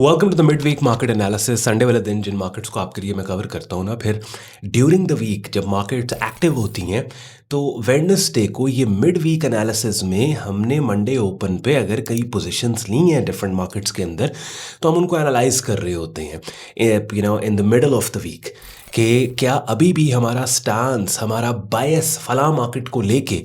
Welcome to the mid week market analysis. Sunday वाले दिन जिन markets को आपके लिए मैं कवर करता हूँ ना, फिर ड्यूरिंग द वीक जब मार्केट्स एक्टिव होती हैं तो वेडनेसडे को ये मिड वीक एनालिसिस में हमने मंडे ओपन पे अगर कई पोजीशंस ली हैं डिफरेंट मार्केट्स के अंदर तो हम उनको एनालाइज कर रहे होते हैं in the middle of the week कि क्या अभी भी हमारा स्टांस, हमारा बायस फला मार्केट को लेके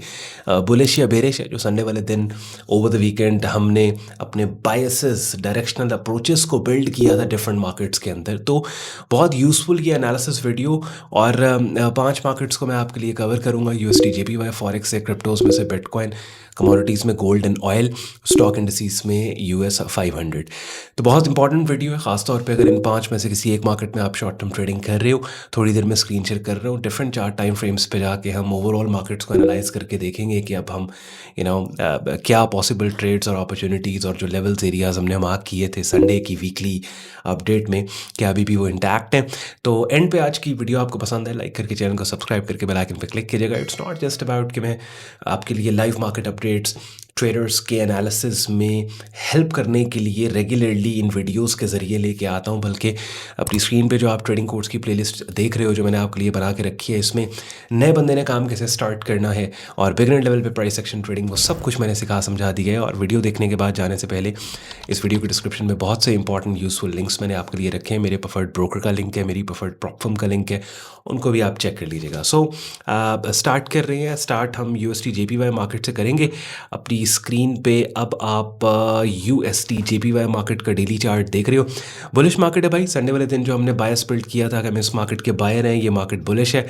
बुलिश या बेरिश है। जो संडे वाले दिन ओवर द वीकेंड हमने अपने बायसेस, डायरेक्शनल अप्रोचेस को बिल्ड किया था डिफरेंट मार्केट्स के अंदर, तो बहुत यूज़फुल ये एनालिसिस वीडियो। और 5 मार्केट्स को मैं आपके लिए कवर करूँगा, यूएसडी, जेपीवाई, फॉरेक्स से, क्रिप्टोज में से बिटकॉइन, कमोडिटीज़ में gold and oil, stock indices में यूएस 500। तो बहुत इंपॉर्टेंट वीडियो है, खासतौर पे अगर इन 5 में से किसी एक मार्केट में आप शॉर्ट टर्म ट्रेडिंग कर रहे हो। थोड़ी देर में स्क्रीन शेयर कर रहा हूँ, डिफरेंट चार्ट टाइम फ्रेम्स पे जाके हम ओवरऑल मार्केट्स को एनालाइज करके देखेंगे कि अब हम क्या पॉसिबल ट्रेड्स और अपॉर्चुनिटीज़ और जो लेवल्स एरियाज हमने मार्क किए थे संडे की वीकली अपडेट में, क्या अभी भी वो इंटैक्ट हैं। तो एंड पे आज की वीडियो आपको पसंद है, लाइक करके चैनल को सब्सक्राइब करके बेल आइकन पे क्लिक कीजिएगा। इट्स नॉट जस्ट अबाउट कि मैं आपके लिए लाइव मार्केट अपडेट्स, ट्रेडर्स के एनालिसिस में हेल्प करने के लिए रेगुलरली इन वीडियोस के ज़रिए लेके आता हूं, बल्कि अपनी स्क्रीन पे जो आप ट्रेडिंग कोर्स की प्लेलिस्ट देख रहे हो जो मैंने आपके लिए बना के रखी है, इसमें नए बंदे ने काम कैसे स्टार्ट करना है और बिगिनर लेवल पे प्राइस एक्शन ट्रेडिंग, वो सब कुछ मैंने सिखा समझा दिया है। और वीडियो देखने के बाद जाने से पहले इस वीडियो के डिस्क्रिप्शन में बहुत से इंपॉर्टेंट यूजफुल लिंक्स मैंने आपके लिए रखे हैं। मेरे प्रेफर्ड ब्रोकर का लिंक है, मेरी प्रेफर्ड प्रॉप फर्म का लिंक है, उनको भी आप चेक कर लीजिएगा। सो स्टार्ट कर रहे हैं। स्टार्ट हम यूएसडी जेपीवाई मार्केट से करेंगे। अपनी स्क्रीन पे अब आप यूएसडी जेपीवाई मार्केट का डेली चार्ट देख रहे हो। बुलिश मार्केट है भाई। संडे वाले दिन जो हमने बायस बिल्ड किया था कि हम इस मार्केट के बायर हैं, ये मार्केट बुलिश है,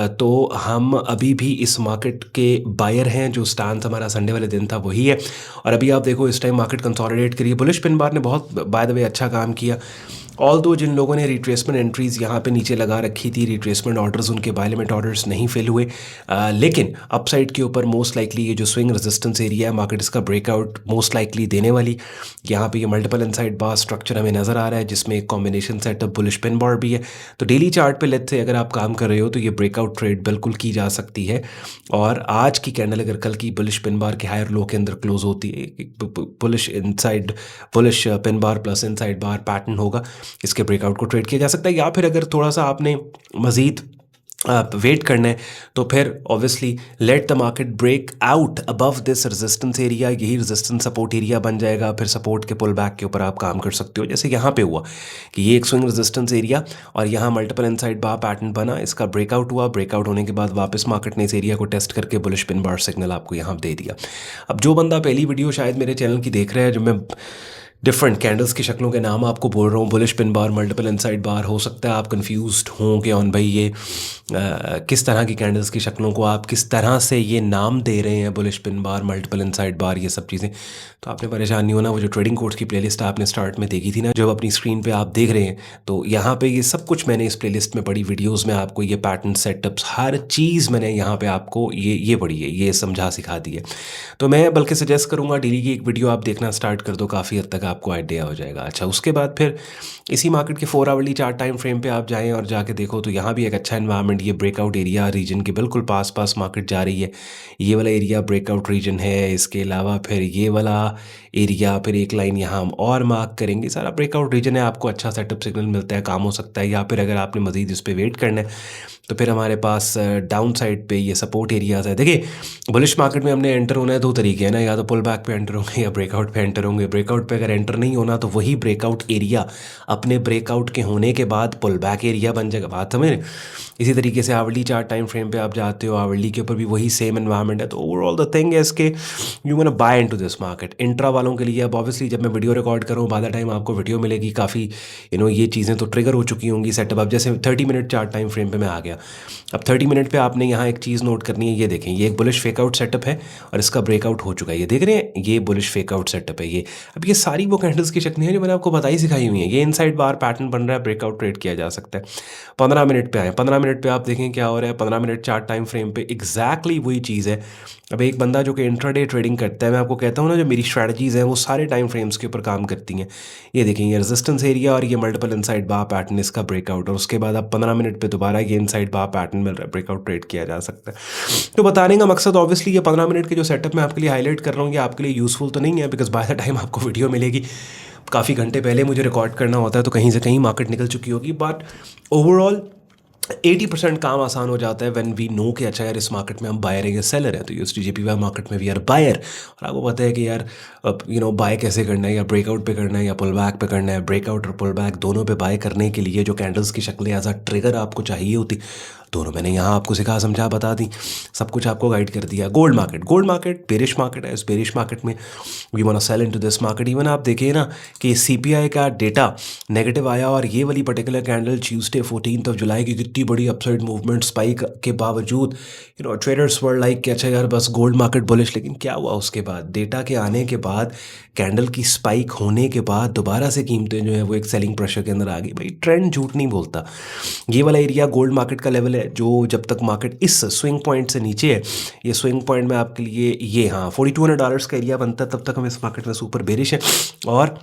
तो हम अभी भी इस मार्केट के बायर हैं। जो स्टांस हमारा संडे वाले दिन था वही है। और अभी आप देखो इस टाइम मार्केट कंसोलिडेट करिए। बुलिश पिन बार ने बहुत बाय द वे अच्छा काम किया। ऑल दो जिन लोगों ने रिट्रेसमेंट एंट्रीज यहाँ पे नीचे लगा रखी थी, रिट्रेसमेंट ऑर्डर्स, उनके बाय लिमिट ऑर्डर्स नहीं फेल हुए, लेकिन अपसाइड के ऊपर मोस्ट लाइकली ये जो स्विंग रेजिस्टेंस एरिया है मार्केट इसका ब्रेकआउट मोस्ट लाइकली देने वाली। यहाँ पे ये मल्टीपल इनसाइड बार स्ट्रक्चर हमें नज़र आ रहा है जिसमें एक कॉम्बिनेशन सेटअप बुलिश पिन बार भी है। तो डेली चार्ट पे लेट से अगर आप काम कर रहे हो तो ये ब्रेकआउट ट्रेड बिल्कुल की जा सकती है। और आज की कैंडल अगर कल की बुलिश पिन बार के हायर लो के अंदर क्लोज होती है, bullish inside bullish pin bar plus inside bar pattern होगा, इसके ब्रेकआउट को ट्रेड किया जा सकता है। या फिर अगर थोड़ा सा आपने मज़ीद वेट करना है तो फिर obviously let the market break out above this resistance area, यही रेजिस्टेंस सपोर्ट एरिया बन जाएगा। फिर सपोर्ट के पुल बैक के ऊपर आप काम कर सकते हो, जैसे यहाँ पे हुआ कि ये एक स्विंग रेजिस्टेंस एरिया और यहाँ मल्टीपल इनसाइड बार पैटर्न बना, इसका ब्रेकआउट हुआ। ब्रेकआउट होने के बाद वापस मार्केट ने इस एरिया को टेस्ट करके बुलिश पिन बार सिग्नल आपको यहाँ दे दिया। अब जो बंदा पहली वीडियो शायद मेरे चैनल की देख रहा है, जो मैं डिफरेंट कैंडल्स की शक्लों के नाम आपको बोल रहा हूँ, bullish pin bar, multiple inside bar, हो सकता है आप कंफ्यूज्ड हों कि ऑन भाई ये किस तरह की कैंडल्स की शक्लों को आप किस तरह से ये नाम दे रहे हैं, bullish pin bar, multiple inside bar, ये सब चीज़ें। तो आपने परेशान नहीं होना। वो जो ट्रेडिंग कोर्स की प्लेलिस्ट आपने स्टार्ट में देखी थी ना, जब अपनी स्क्रीन पे आप देख रहे हैं, तो यहाँ पे ये सब कुछ मैंने इस प्लेलिस्ट में पढ़ी वीडियोज़ में आपको ये पैटर्न सेटअप्स हर चीज़ मैंने यहाँ पे आपको ये पढ़ी है, ये समझा सिखा दी है। तो मैं बल्कि सजेस्ट करूँगा डेली की एक वीडियो आप देखना स्टार्ट कर दो, काफ़ी हद तक आपको आइडिया हो जाएगा। अच्छा, उसके बाद फिर इसी मार्केट के 4 आवरली चार्ट टाइम फ्रेम पे आप जाएं और जाके देखो तो यहाँ भी एक अच्छा एनवायरनमेंट, ये ब्रेकआउट एरिया रीजन के बिल्कुल पास मार्केट जा रही है। ये वाला एरिया ब्रेकआउट रीजन है। इसके अलावा फिर ये वाला एरिया, फिर एक लाइन यहाँ हम और मार्क करेंगे, सारा ब्रेकआउट रीजन है। आपको अच्छा सेटअप सिग्नल मिलता है, काम हो सकता है। या फिर अगर आपने मजीद इस पर वेट करना है तो फिर हमारे पास डाउन साइड पे ये सपोर्ट एरियाज है। देखिए बुलिश मार्केट में हमने एंटर होना है 2 तरीके हैं ना, या तो पुल बैक पे एंटर होंगे या ब्रेकआउट पे एंटर होंगे। ब्रेकआउट पे अगर एंटर नहीं होना तो वही ब्रेकआउट एरिया अपने ब्रेकआउट के होने के बाद पुल बैक एरिया बन जाएगा। बात समझ रहे? इसी तरीके से आवरली चार्ट टाइम फ्रेम पे आप जाते हो, आवरली के ऊपर भी वही सेम एनवायरनमेंट है। तो ओवरऑल द थिंग इज के you gonna buy into this market. Intra वालों के लिए अब ऑब्वियसली जब मैं वीडियो रिकॉर्ड करूँ बाद टाइम आपको वीडियो मिलेगी, काफ़ी ये चीज़ें तो ट्रिगर हो चुकी होंगी सेटअप। अब जैसे 30 मिनट चार्ट टाइम फ्रेम पे मैं आ गया, अब 30 मिनट पे आपने यहाँ एक चीज़ नोट करनी है। ये देखें, ये एक बुलिश फेकआउट सेटअप है और इसका ब्रेकआउट हो चुका है। ये देख रहे हैं, ये बुलिश फेकआउट सेटअप है। ये अब ये सारी वो कैंडल्स की शक्लें हैं जो मैंने आपको बताई सिखाई हुई हैं। ये इनसाइड बार पैटर्न बन रहा है, ब्रेकआउट ट्रेड किया जा सकता है। 15 मिनट पे आए, 15 मिनट पे आप देखें क्या हो रहा है। 15 मिनट चार्ट टाइम फ्रेम पे एग्जैक्टली वही चीज़ है। अब एक बंदा जो कि इंट्राडे ट्रेडिंग करता है, मैं आपको कहता हूँ ना, जो मेरी स्ट्रैटेजीज़ हैं वो सारे टाइम फ्रेम्स के ऊपर काम करती हैं। ये देखें, ये रेजिस्टेंस एरिया और ये मल्टीपल इनसाइड बार पैटर्न, इसका ब्रेकआउट, और उसके बाद आप 15 मिनट पे दोबारा ये इनसाइड बार पैटर्न मिल रहा है, ब्रेकआउट ट्रेड किया जा सकता है। तो बताने का मकसद ऑब्वियसली ये 15 मिनट के जो सेटअप मैं आपके लिए हाईलाइट कर रहा हूँ ये आपके लिए यूज़फुल तो नहीं है, बिकॉज बाय द टाइम आपको वीडियो मिलेगी काफ़ी घंटे पहले मुझे रिकॉर्ड करना होता है तो कहीं से कहीं मार्केट निकल चुकी होगी, बट ओवरऑल 80% काम आसान हो जाता है व्हेन वी नो कि अच्छा यार इस मार्केट में हम बायर है या सेलर है। तो यूएसडी जेपीवाई मार्केट में वी आर बायर, और आपको पता है कि यार बाय कैसे करना है, या ब्रेकआउट पे करना है या पुल बैक पे करना है। ब्रेकआउट और पुल बैक दोनों पे बाय करने के लिए जो कैंडल्स की शक्लें एज अ ट्रिगर आपको चाहिए होती, दोनों मैंने यहाँ आपको सिखा समझा बता दी, सब कुछ आपको गाइड कर दिया। गोल्ड मार्केट बेरिश मार्केट है। इस बेरिश मार्केट में we want to sell into this market. Even आप देखिए ना कि सीपीआई का डेटा नेगेटिव आया, और ये वाली पर्टिकुलर कैंडल ट्यूसडे 14 जुलाई की कितनी बड़ी अपसाइड मूवमेंट स्पाइक के बावजूद ट्रेडर्स वर लाइक कि अच्छा यार बस गोल्ड मार्केट बुलिश। लेकिन क्या हुआ उसके बाद, डेटा के आने के बाद, कैंडल की स्पाइक होने के बाद दोबारा से कीमतें जो है वो एक सेलिंग प्रेशर के अंदर आ गई। भाई ट्रेंड झूठ नहीं बोलता। ये वाला एरिया गोल्ड मार्केट का लेवल है जो जब तक मार्केट इस स्विंग पॉइंट से नीचे है, ये स्विंग पॉइंट में आपके लिए ये हाँ $4200 का एरिया बनता है, तब तक हम इस मार्केट में सुपर बेरिश है। और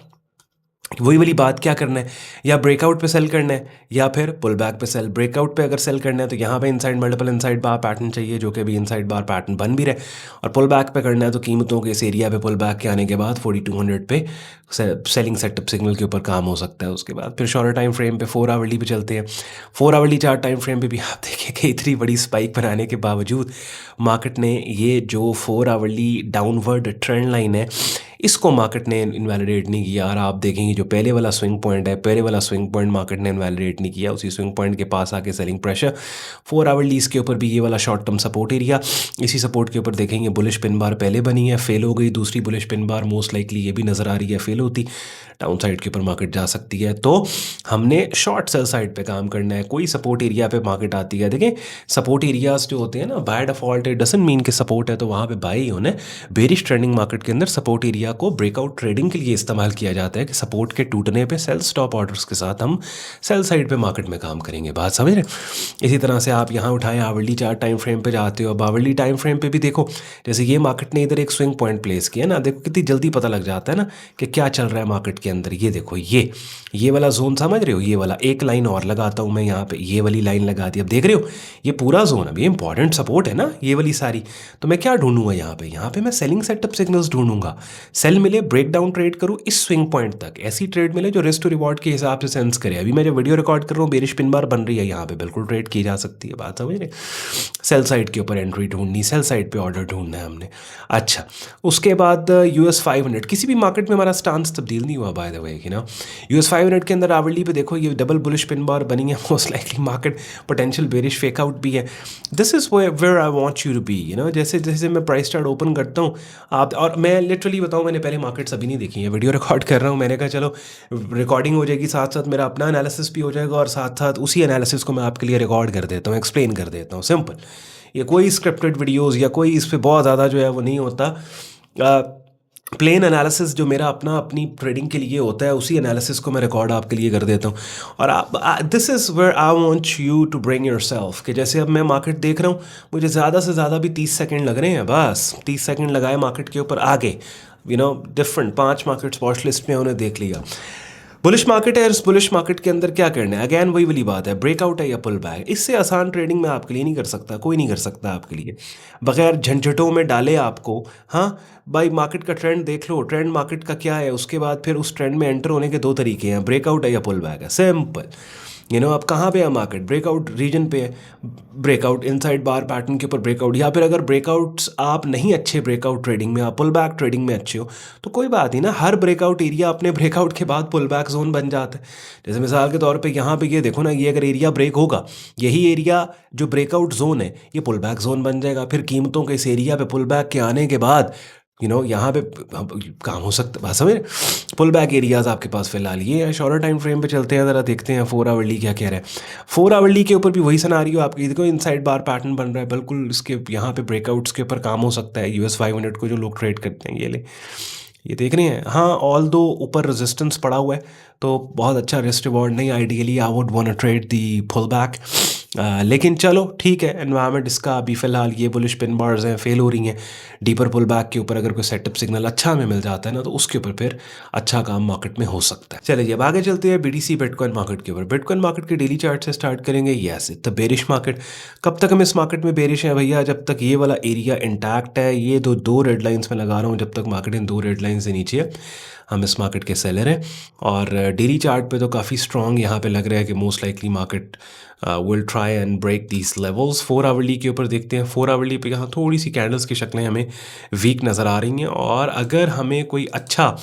वही वाली बात, क्या करना है, या ब्रेकआउट पे सेल करना है या फिर पुल बैक पे सेल। ब्रेकआउट पे अगर सेल करना है तो यहाँ पे inside multiple inside bar pattern चाहिए, जो कि अभी इनसाइड बार पैटर्न बन भी रहे। और पुल बैक पे करना है तो कीमतों के इस एरिया पे पुल बैक के आने के बाद 4200 पे सेलिंग सेटअप सिग्नल के ऊपर काम हो सकता है। उसके बाद फिर शॉर्टर टाइम फ्रेम पे 4 आवरली पे चलते हैं। 4 आवरली चार्ट टाइम फ्रेम पे भी आप देखें कि इतनी बड़ी स्पाइक बनाने के बावजूद मार्केट ने ये जो 4 आवरली डाउनवर्ड ट्रेंड लाइन है, इसको मार्केट ने इनवैलिडेट नहीं किया। और आप देखेंगे जो पहले वाला स्विंग पॉइंट है, पहले वाला स्विंग पॉइंट मार्केट ने इनवैलिडेट नहीं किया। उसी स्विंग पॉइंट के पास आके सेलिंग प्रेशर। 4 आवरली इसके ऊपर भी ये वाला शॉर्ट टर्म सपोर्ट एरिया, इसी सपोर्ट के ऊपर देखेंगे बुलिश पिन बार पहले बनी है, फेल हो गई। दूसरी बुलिश पिन बार मोस्ट लाइकली ये भी नज़र आ रही है फेल होती, डाउन साइड के ऊपर मार्केट जा सकती है। तो हमने शॉर्ट सेल साइड पे काम करना है। कोई सपोर्ट एरिया पे मार्केट आती है, देखें सपोर्ट एरियाज जो होते हैं ना, by default it doesn't mean कि सपोर्ट है तो वहाँ पे बाई होना है। बेरिश ट्रेंडिंग मार्केट के अंदर सपोर्ट एरिया को ब्रेकआउट ट्रेडिंग के लिए इस्तेमाल किया जाता है कि सपोर्ट के टूटने पे सेल स्टॉप ऑर्डर्स के साथ हम सेल साइड पे मार्केट में काम करेंगे। बात समझ रहे? इसी तरह से आप यहाँ उठाएं आवरली चार्ट टाइम फ्रेम पे जाते हो। अब आवरली टाइम फ्रेम पे भी देखो, जैसे ये मार्केट ने इधर एक स्विंग पॉइंट प्लेस किया ना, देखो कितनी जल्दी पता लग जाता है ना कि क्या चल रहा है मार्केट के अंदर। ये देखो ये वाला जोन समझ रहे हो, ये वाला एक लाइन और लगाता हूँ मैं यहाँ पे, ये वाली लाइन लगा दी। अब देख रहे हो ये पूरा जोन, अभी इंपॉर्टेंट सपोर्ट है ना ये वाली सारी। तो मैं क्या ढूंढूंगा यहाँ पे मैं सेलिंग सेटअप सिग्नल्स ढूंढूंगा। सेल मिले, ब्रेक डाउन ट्रेड करूँ इस स्विंग पॉइंट तक, ऐसी ट्रेड मिले जो रिस्क टू रिवॉर्ड के हिसाब से सेंस करे। अभी मैं जो वीडियो रिकॉर्ड कर रहा हूँ बेरिश पिन बार बन रही है, यहाँ पे बिल्कुल ट्रेड की जा सकती है। बात समझ रहे? सेल साइड के ऊपर एंट्री ढूंढनी, सेल साइड पे ऑर्डर ढूंढना है हमने। अच्छा, उसके बाद US 500, किसी भी मार्केट में हमारा स्टांस तब्दील नहीं हुआ बाय द वे, ना। US 500 के अंदर आवरली पे देखो ये डबल बुलिश पिन बार बनी है, most likely market potential bearish fake out भी है। This is where I want you to be, जैसे जैसे मैं प्राइस चार्ट ओपन करता हूँ आप, और मैं लिटरली बताऊँ मैंने पहले मार्केट्स अभी नहीं देखी है, वीडियो रिकॉर्ड कर रहा हूँ। मैंने कहा चलो रिकॉर्डिंग हो जाएगी, साथ साथ मेरा अपना एनालिसिस भी हो जाएगा, और साथ साथ उसी एनालिसिस को मैं आपके लिए रिकॉर्ड कर देता हूँ, एक्सप्लेन कर देता हूँ। सिंपल, ये कोई स्क्रिप्टेड वीडियोज़ या कोई इस पर बहुत ज़्यादा जो है वो नहीं होता। प्लेन एनालिसिस जो मेरा अपनी ट्रेडिंग के लिए होता है, उसी एनालिसिस को मैं रिकॉर्ड आपके लिए कर देता हूँ। और आप this is where I want you to bring yourself, कि जैसे अब मैं मार्केट देख रहा हूँ, मुझे ज़्यादा से ज़्यादा भी 30 सेकंड लग रहे हैं, बस 30 सेकंड लगाए मार्केट के ऊपर, आगे डिफरेंट 5 मार्केट्स वॉच लिस्ट में उन्हें देख लिया। बुलिश मार्केट है, इस बुलिश मार्केट के अंदर क्या करना है, अगेन वही वाली बात है, ब्रेकआउट है या पुल बैक। इससे आसान ट्रेडिंग मैं आपके लिए नहीं कर सकता, कोई नहीं कर सकता आपके लिए, बगैर झंझटों में डाले आपको। हाँ भाई, मार्केट का ट्रेंड देख लो, ट्रेंड मार्केट का क्या है, उसके बाद फिर उस ट्रेंड में एंटर होने के 2 तरीके हैं, ब्रेकआउट है या पुल बैक है, सिंपल। अब कहाँ पे है मार्केट, ब्रेकआउट रीजन पे है, ब्रेकआउट इनसाइड बार पैटर्न के ऊपर ब्रेकआउट, या फिर अगर ब्रेकआउट्स आप नहीं अच्छे ब्रेकआउट ट्रेडिंग में, आप पुल बैक ट्रेडिंग में अच्छे हो, तो कोई बात नहीं ना, हर ब्रेकआउट एरिया अपने ब्रेकआउट के बाद पुल बैक जोन बन जाता है। जैसे मिसाल के तौर पे यहाँ पे ये देखो ना, ये अगर एरिया ब्रेक होगा, यही एरिया जो ब्रेकआउट जोन है ये पुल बैक जोन बन जाएगा। फिर कीमतों के इस एरिया पे पुल बैक के आने के बाद यहाँ पे काम हो सकता है, समझ। पुल बैक एरियाज आपके पास फिलहाल ये है। शॉर्टर टाइम फ्रेम पे चलते हैं, ज़रा देखते हैं 4 आवरली क्या कह रहा है। 4 आवरली के ऊपर भी वही सिनेरियो आपकी, देखो इनसाइड बार पैटर्न बन रहा है, बिल्कुल इसके यहाँ पे ब्रेकआउट्स के ऊपर काम हो सकता है। US 500 को जो लोग ट्रेड करते हैं, ये देख रहे हैं, हाँ ऑल दो ऊपर रेजिस्टेंस पड़ा हुआ है, तो बहुत अच्छा रिस्क रिवॉर्ड नहीं, ideally I would want to trade the pull back. लेकिन चलो ठीक है, एनवायरनमेंट इसका अभी फ़िलहाल ये बुलिश पिन बार्स हैं, फेल हो रही हैं। डीपर पुल बैक के ऊपर अगर कोई सेटअप सिग्नल अच्छा हमें मिल जाता है ना, तो उसके ऊपर फिर अच्छा काम मार्केट में हो सकता है। चलिए अब आगे चलते हैं BTC बिटकॉइन मार्केट के ऊपर। बिटकॉइन मार्केट के डेली चार्ट से स्टार्ट करेंगे। Yes, it's the bearish market. कब तक हम इस मार्केट में बेरिश है भैया? जब तक ये वाला एरिया इंटैक्ट है, ये दो रेड लाइन्स में लगा रहा हूँ, जब तक मार्केट इन 2 रेड लाइन से नीचे है, हम इस मार्केट के सेलर हैं और डेली चार्ट पे तो काफ़ी स्ट्रॉन्ग यहाँ पे लग रहा है कि most likely market will try and break these levels. 4 hourly के ऊपर देखते हैं। 4 आवरली पे यहाँ थोड़ी सी कैंडल्स की शक्लें हमें वीक नज़र आ रही हैं और अगर हमें कोई अच्छा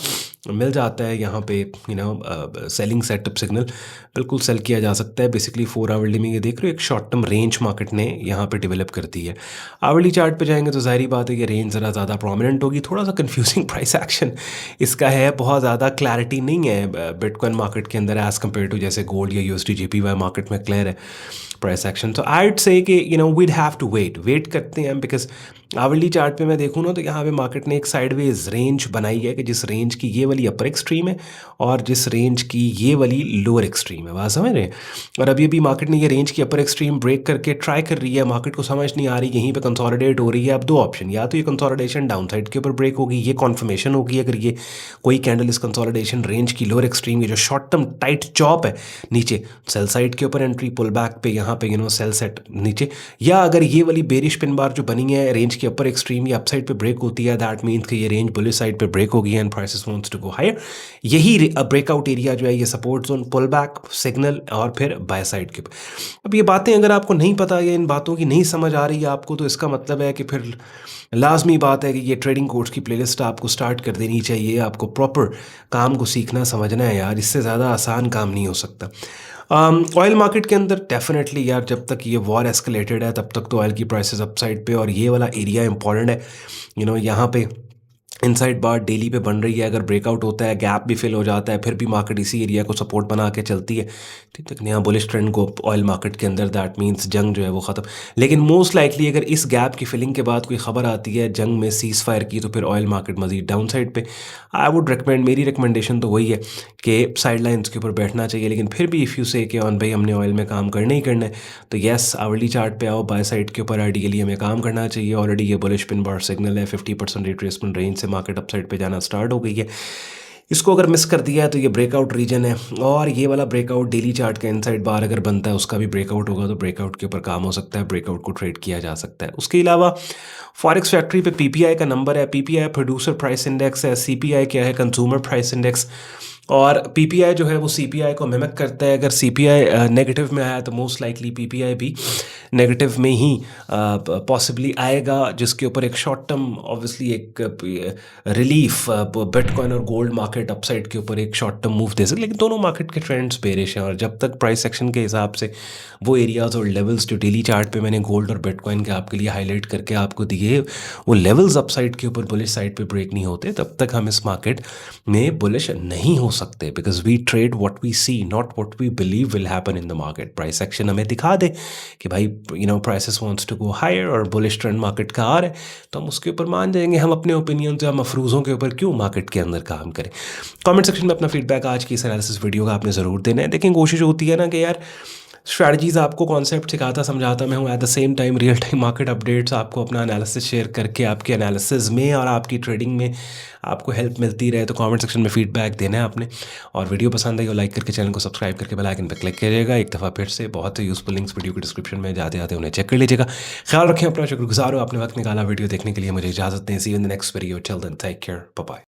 मिल जाता है यहाँ पे सेलिंग सेटअप सिग्नल, बिल्कुल सेल किया जा सकता है। बेसिकली 4 आवरली में ये देख रहे हो एक शॉर्ट टर्म रेंज मार्केट ने यहाँ पे डेवलप कर दी है। आवरली चार्ट पे जाएंगे तो ज़ाहिर बात है कि रेंज ज़रा ज़्यादा प्रोमिनेंट होगी। थोड़ा सा कंफ्यूजिंग प्राइस एक्शन इसका है, बहुत ज़्यादा क्लैरिटी नहीं है बिटकॉइन मार्केट के अंदर एज़ कम्पेयर टू जैसे गोल्ड या यूएसडी जेपीवाई मार्केट में क्लियर है प्राइस एक्शन। तो आई वुड से कि वीड हैव टू वेट करते हैं बिकॉज आवरली चार्ट पे मैं देखूँ ना तो यहाँ पे मार्केट ने एक साइडवेज रेंज बनाई है कि जिस रेंज की ये वाली अपर एक्सट्रीम है और जिस रेंज की ये वाली लोअर एक्सट्रीम है, बात समझ रहे हैं। और अभी अभी मार्केट ने ये रेंज की अपर एक्सट्रीम ब्रेक करके ट्राई कर रही है, मार्केट को समझ नहीं आ रही यहीं पे कंसोलिडेट हो रही है। अब दो ऑप्शन, या तो ये कंसोलिडेशन डाउन साइड के ऊपर ब्रेक होगी, ये कॉन्फर्मेशन होगी अगर ये कोई कैंडल इस कंसोलिडेशन रेंज की लोअर एक्सट्रीम की जो शॉर्ट टर्म टाइट चॉप है नीचे सेल साइड के ऊपर एंट्री, पुल बैक पे यहाँ पे सेल सेट नीचे, या अगर ये वाली बेरिश पिन बार जो बनी है रेंज की अपर एक्सट्रीम या अपसाइड पे ब्रेक होती है, दैट मीन्स कि ये रेंज बुलिश साइड पे ब्रेक होगी and prices wants to go higher. यही ब्रेकआउट एरिया जो है ये support zone, pull back signal और फिर बाय साइड के ऊपर। अब ये बातें अगर आपको नहीं पता या इन बातों की नहीं समझ आ रही है आपको, तो इसका मतलब है कि फिर लाजमी बात है कि ये ट्रेडिंग कोर्स की प्लेलिस्ट आपको स्टार्ट कर देनी चाहिए। आपको प्रॉपर काम को सीखना समझना है यार, इससे ज़्यादा आसान काम नहीं हो सकता। ऑयल मार्केट के अंदर डेफिनेटली यार जब तक ये वॉर एस्केलेटेड है तब तक तो ऑयल की प्राइसेस अपसाइड पे, और ये वाला एरिया इंपॉर्टेंट है। यहाँ पे इनसाइड बार डेली पे बन रही है, अगर ब्रेकआउट होता है गैप भी फिल हो जाता है फिर भी मार्केट इसी एरिया को सपोर्ट बना के चलती है तब तक नया बुलिश ट्रेंड को ऑयल मार्केट के अंदर, दैट मींस जंग जो है वो ख़त्म। लेकिन मोस्ट लाइकली अगर इस गैप की फिलिंग के बाद कोई खबर आती है जंग में सीज़ फायर की, तो फिर ऑयल मार्केट मजीद डाउन साइड पे। आई वुड रिकमेंड, मेरी रिकमेंडेशन तो वही है कि साइड लाइन्स के ऊपर बैठना चाहिए। लेकिन फिर भी इफ़ यू से कि ऑन भाई हमने ऑयल में काम करना ही करना है, तो येस आवरली चार्ट पे आओ, बाय साइड के ऊपर आइडियली हमें काम करना चाहिए। ऑलरेडी ये बुलिश पिन बार सिग्नल है, 50% रिट्रेसमेंट रेंज से मार्केट अप साइड पे जाना स्टार्ट हो गई है। इसको अगर मिस कर दिया है तो ये ब्रेकआउट रीजन है, और ये वाला ब्रेकआउट डेली चार्ट का इनसाइड बार अगर बनता है उसका भी ब्रेकआउट होगा, तो ब्रेकआउट के ऊपर काम हो सकता है, ब्रेकआउट को ट्रेड किया जा सकता है। उसके अलावा फॉरेक्स फैक्ट्री पे पीपीआई का नंबर है, पीपीआई प्रोड्यूसर प्राइस इंडेक्स है, सीपीआई क्या है कंज्यूमर प्राइस इंडेक्स, और पीपीआई जो है वो सीपीआई को मिमिक करता है। अगर सीपीआई नेगेटिव में आया तो मोस्ट लाइकली पीपीआई भी नेगेटिव में ही पॉसिबली आएगा, जिसके ऊपर एक शॉर्ट टर्म ऑब्वियसली एक रिलीफ बिटकॉइन और गोल्ड मार्केट अपसाइड के ऊपर एक शॉर्ट टर्म मूव दे सकते। लेकिन दोनों मार्केट के ट्रेंड्स बेरिश हैं, और जब तक प्राइस एक्शन के हिसाब से वो एरियाज और लेवल्स जो डेली चार्ट पे मैंने गोल्ड और बिटकॉइन के आपके लिए हाईलाइट करके आपको दिए, वो लेवल्स अपसाइड के ऊपर बुलिश साइड पे ब्रेक नहीं होते, तब तक हम इस मार्केट में बुलिश नहीं हो सकते। Because we trade what we see, not what we believe will happen in the market. Price action हमें दिखा दे कि भाई prices wants to go higher और बुलिश ट्रेंड मार्केट का आ रहा है, तो हम उसके ऊपर मान जाएंगे। हम अपने ओपिनियन या मफरूज़ों के ऊपर क्यों मार्केट के अंदर काम करें। कमेंट सेक्शन में अपना फीडबैक आज की इस एनालिसिस वीडियो का आपने ज़रूर देना है। देखिए कोशिश होती है ना कि यार स्ट्रैटेजीज़ आपको कॉन्सेप्ट सिखाता समझाता मैं हूँ, at the same time real time market updates आपको अपना एनालिसिस शेयर करके आपके एनालिसिस में और आपकी ट्रेडिंग में आपको हेल्प मिलती रहे। तो कमेंट सेक्शन में फीडबैक देना है आपने, और वीडियो पसंद आई हो लाइक करके चैनल को सब्सक्राइब करके बेल आइकन पर क्लिक करिएगा। एक दफ़ा फिर से बहुत ही यूजफुल लिंक्स वीडियो के डिस्क्रिप्शन में जाते आते उन्हें चेक कर लीजिएगा। ख्याल रखें अपना, शुक्रगुजार हो आपने वक्त निकाला वीडियो देखने के लिए। मुझे इजाज़त दें, see you in the next video, till then take care, bye bye.